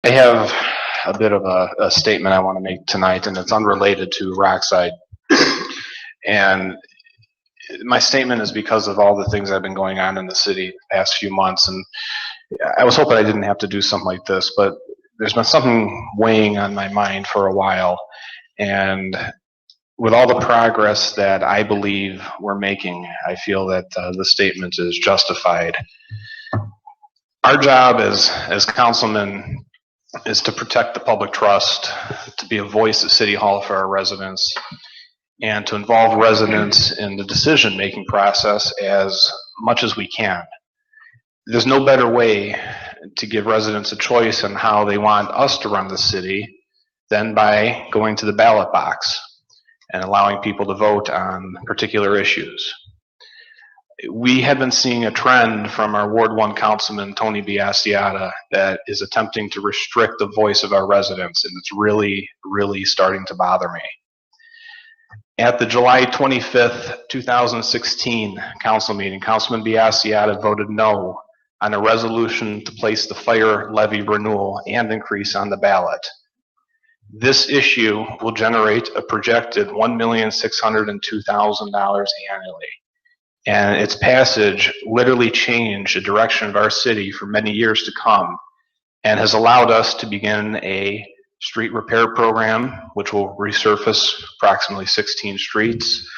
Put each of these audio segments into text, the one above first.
I have a bit of a statement I want to make tonight, and it's unrelated to Rockside. And my statement is because of all the things that have been going on in the city the past few months. And I was hoping I didn't have to do something like this, but there's been something weighing on my mind for a while. And with all the progress that I believe we're making, I feel that the statement is justified. Our job as councilmen is to protect the public trust, to be a voice at City Hall for our residents, and to involve residents in the decision-making process as much as we can. There's no better way to give residents a choice on how they want us to run the city than by going to the ballot box and allowing people to vote on particular issues. We have been seeing a trend from our Ward 1 Councilman, Tony Biassiata, that is attempting to restrict the voice of our residents, and it's really, really starting to bother me. At the July 25th, 2016 council meeting, Councilman Biassiata voted no on a resolution to place the fire levy renewal and increase on the ballot. This issue will generate a projected $1,602,000 annually. And its passage literally changed the direction of our city for many years to come and has allowed us to begin a street repair program, which will resurface approximately 16 streets,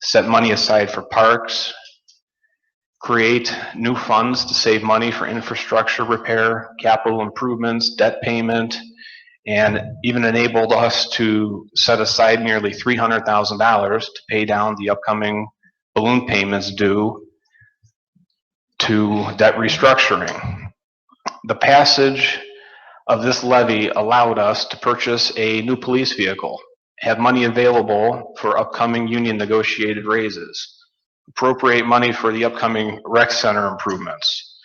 set money aside for parks, create new funds to save money for infrastructure repair, capital improvements, debt payment, and even enabled us to set aside nearly $300,000 to pay down the upcoming balloon payments due to debt restructuring. The passage of this levy allowed us to purchase a new police vehicle, have money available for upcoming union negotiated raises, appropriate money for the upcoming rec center improvements.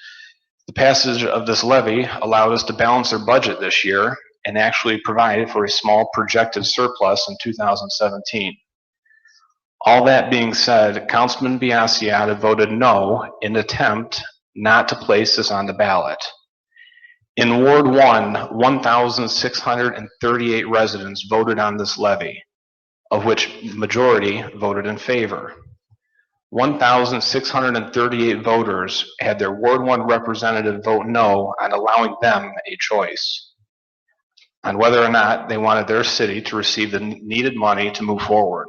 The passage of this levy allowed us to balance our budget this year and actually provide for a small projected surplus in 2017. All that being said, Councilman Biassiata voted no in an attempt not to place this on the ballot. In Ward 1, 1,638 residents voted on this levy, of which majority voted in favor. 1,638 voters had their Ward 1 representative vote no on allowing them a choice on whether or not they wanted their city to receive the needed money to move forward.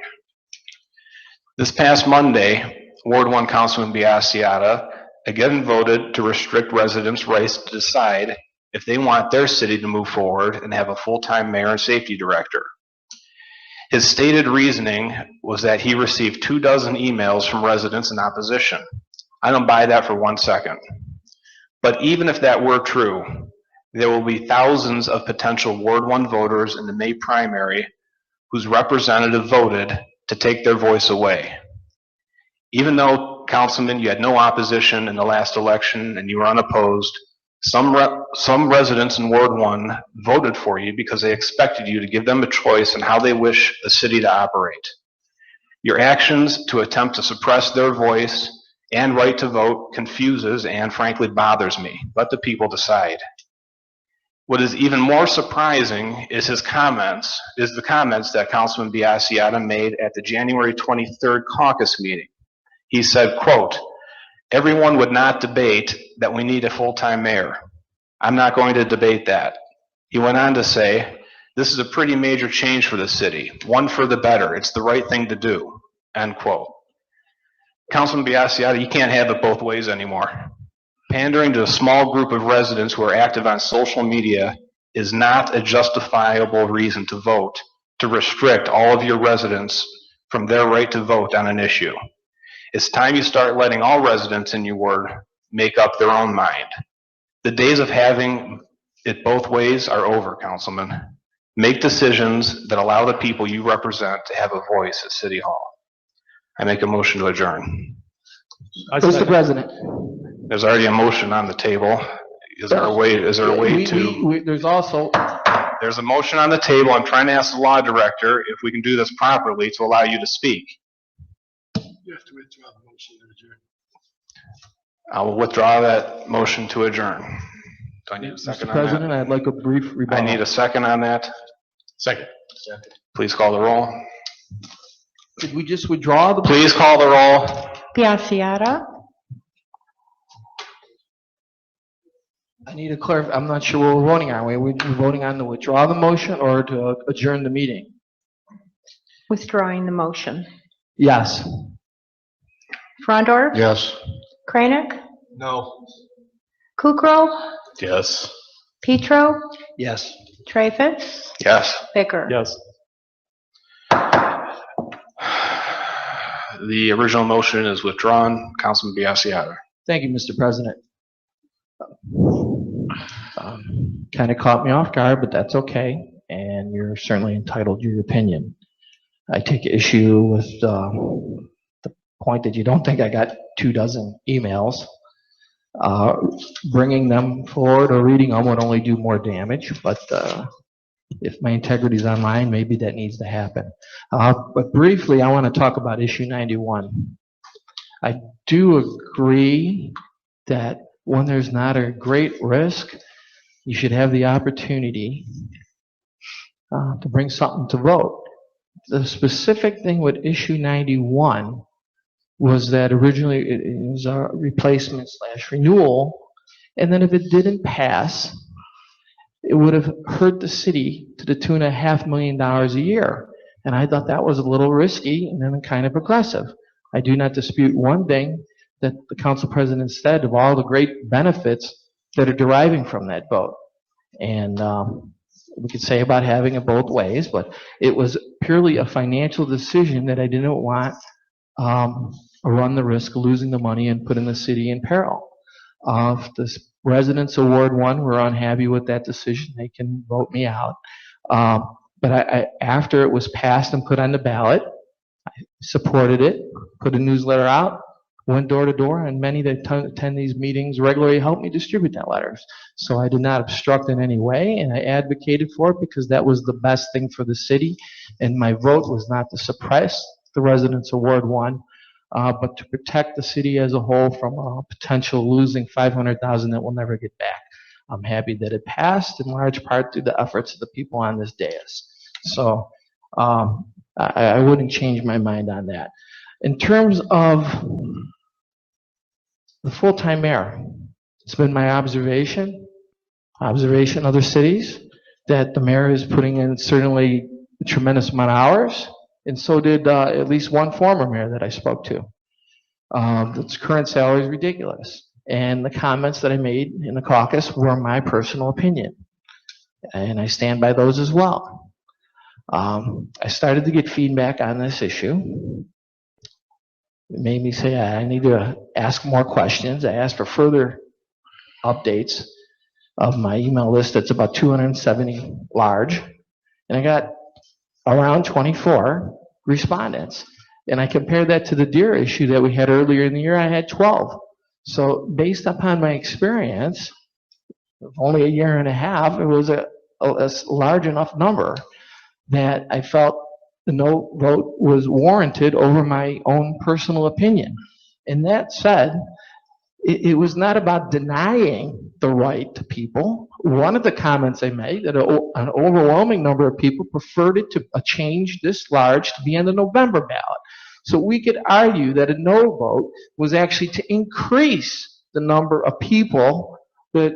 This past Monday, Ward 1 Councilman Biassiata again voted to restrict residents' rights to decide if they want their city to move forward and have a full-time mayor and safety director. His stated reasoning was that he received 24 emails from residents in opposition. I don't buy that for 1 second. But even if that were true, there will be thousands of potential Ward 1 voters in the May primary whose representative voted to take their voice away. Even though, Councilman, you had no opposition in the last election and you were unopposed, some residents in Ward 1 voted for you because they expected you to give them a choice on how they wish the city to operate. Your actions to attempt to suppress their voice and right to vote confuses and frankly bothers me. Let the people decide. What is even more surprising is the comments that Councilman Biassiata made at the January 23rd caucus meeting. He said, quote, "Everyone would not debate that we need a full-time mayor. I'm not going to debate that." He went on to say, "This is a pretty major change for the city, one for the better. It's the right thing to do," end quote. Councilman Biassiata, you can't have it both ways anymore. Pandering to a small group of residents who are active on social media is not a justifiable reason to vote to restrict all of your residents from their right to vote on an issue. It's time you start letting all residents in your ward make up their own mind. The days of having it both ways are over, Councilman. Make decisions that allow the people you represent to have a voice at City Hall. I make a motion to adjourn. Mr. President. There's already a motion on the table. Is there a way to? There's a motion on the table. I'm trying to ask the law director if we can do this properly to allow you to speak. You have to withdraw the motion to adjourn. I will withdraw that motion to adjourn. Do I need a Mr. second on President, that? I'd like a brief I rebuttal. need a second on that. Second. Please call the roll. Did we just withdraw the? Please call the roll. Biassiata. I need a clarif, I'm not sure what we're voting on. We're voting on to withdraw the motion or to adjourn the meeting? Withdrawing the motion. Yes. Frondor. Yes. Kranek. No. Kukrow. Yes. Petro. Yes. Trafis. Yes. Bicker. Yes. The original motion is withdrawn. Councilman Biassiata. Thank you, Mr. President. Kind of caught me off guard, but that's okay. And you're certainly entitled to your opinion. I take issue with the point that you don't think I got 24 emails. Bringing them forward or reading them would only do more damage, but if my integrity is on line, maybe that needs to happen. But briefly, I want to talk about issue 91. I do agree that when there's not a great risk, you should have the opportunity to bring something to vote. The specific thing with issue 91 was that originally it was a replacement / renewal, and then if it didn't pass, it would have hurt the city to the tune of $500,000 a year. And I thought that was a little risky and then kind of aggressive. I do not dispute one thing that the council president said of all the great benefits that are deriving from that vote. And we could say about having it both ways, but it was purely a financial decision that I didn't want run the risk of losing the money and putting the city in peril. If the residents of Ward 1 were unhappy with that decision, they can vote me out. But after it was passed and put on the ballot, I supported it, put a newsletter out, went door to door, and many that attend these meetings regularly helped me distribute that letters. So I did not obstruct in any way, and I advocated for it because that was the best thing for the city. And my vote was not to suppress the residents of Ward 1, but to protect the city as a whole from potential losing $500,000 that we'll never get back. I'm happy that it passed in large part through the efforts of the people on this dais. So I wouldn't change my mind on that. In terms of the full-time mayor, it's been my observation other cities, that the mayor is putting in certainly a tremendous amount of hours, and so did at least one former mayor that I spoke to. Its current salary is ridiculous. And the comments that I made in the caucus were my personal opinion. And I stand by those as well. I started to get feedback on this issue. It made me say I need to ask more questions. I asked for further updates of my email list that's about 270 large. And I got around 24 respondents. And I compared that to the deer issue that we had earlier in the year, I had 12. So based upon my experience, of only a year and a half, it was a large enough number that I felt the no vote was warranted over my own personal opinion. And that said, it was not about denying the right to people. One of the comments I made, that an overwhelming number of people preferred it to a change this large to be on the November ballot. So we could argue that a no vote was actually to increase the number of people that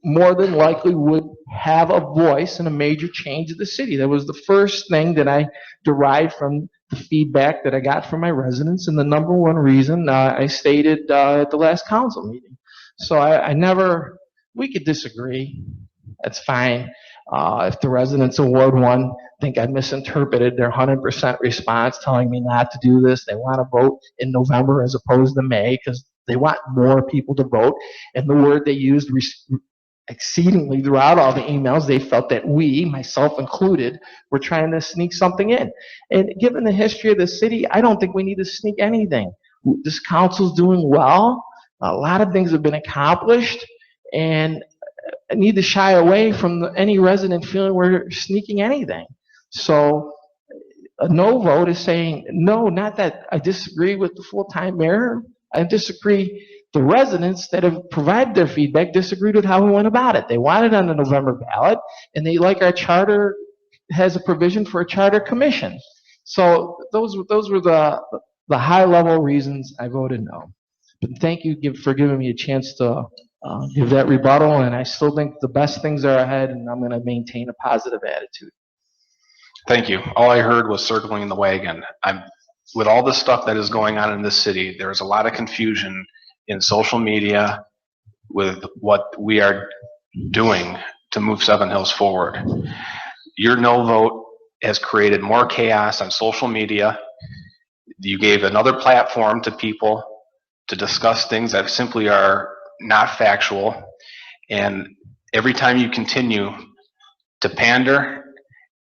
more than likely would have a voice in a major change of the city. That was the first thing that I derived from the feedback that I got from my residents, and the number one reason I stated at the last council meeting. So I never, we could disagree. That's fine. If the residents of Ward 1 think I misinterpreted their 100% response telling me not to do this, they want to vote in November as opposed to May because they want more people to vote. And the word they used exceedingly throughout all the emails, they felt that we, myself included, were trying to sneak something in. And given the history of the city, I don't think we need to sneak anything. This council's doing well. A lot of things have been accomplished, and I need to shy away from any resident feeling we're sneaking anything. So a no vote is saying, no, not that I disagree with the full-time mayor. I disagree the residents that have provided their feedback disagreed with how we went about it. They wanted it on the November ballot, and they like our charter has a provision for a charter commission. So those were the high-level reasons I voted no. But thank you for giving me a chance to give that rebuttal, and I still think the best things are ahead, and I'm going to maintain a positive attitude. Thank you. All I heard was circling the wagon. With all the stuff that is going on in this city, there's a lot of confusion in social media with what we are doing to move Seven Hills forward. Your no vote has created more chaos on social media. You gave another platform to people to discuss things that simply are not factual. And every time you continue to pander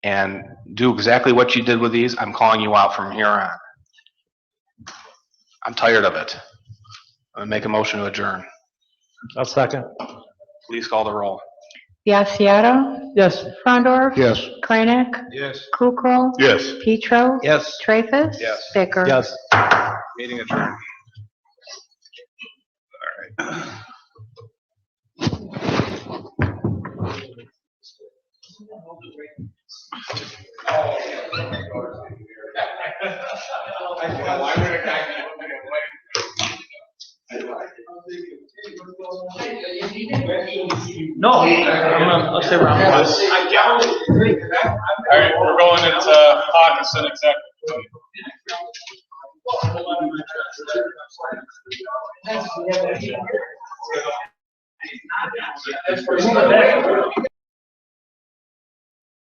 and do exactly what you did with these, I'm calling you out from here on. I'm tired of it. I'm gonna make a motion to adjourn. I'll second. Please call the roll. Biassiata. Yes. Frondor. Yes. Kranek. Yes. Kukrow. Yes. Petro. Yes. Trafis. Yes. Bicker. Yes. Meeting adjourned. No, I'll stay around. All right, we're going into Hawkinson executive.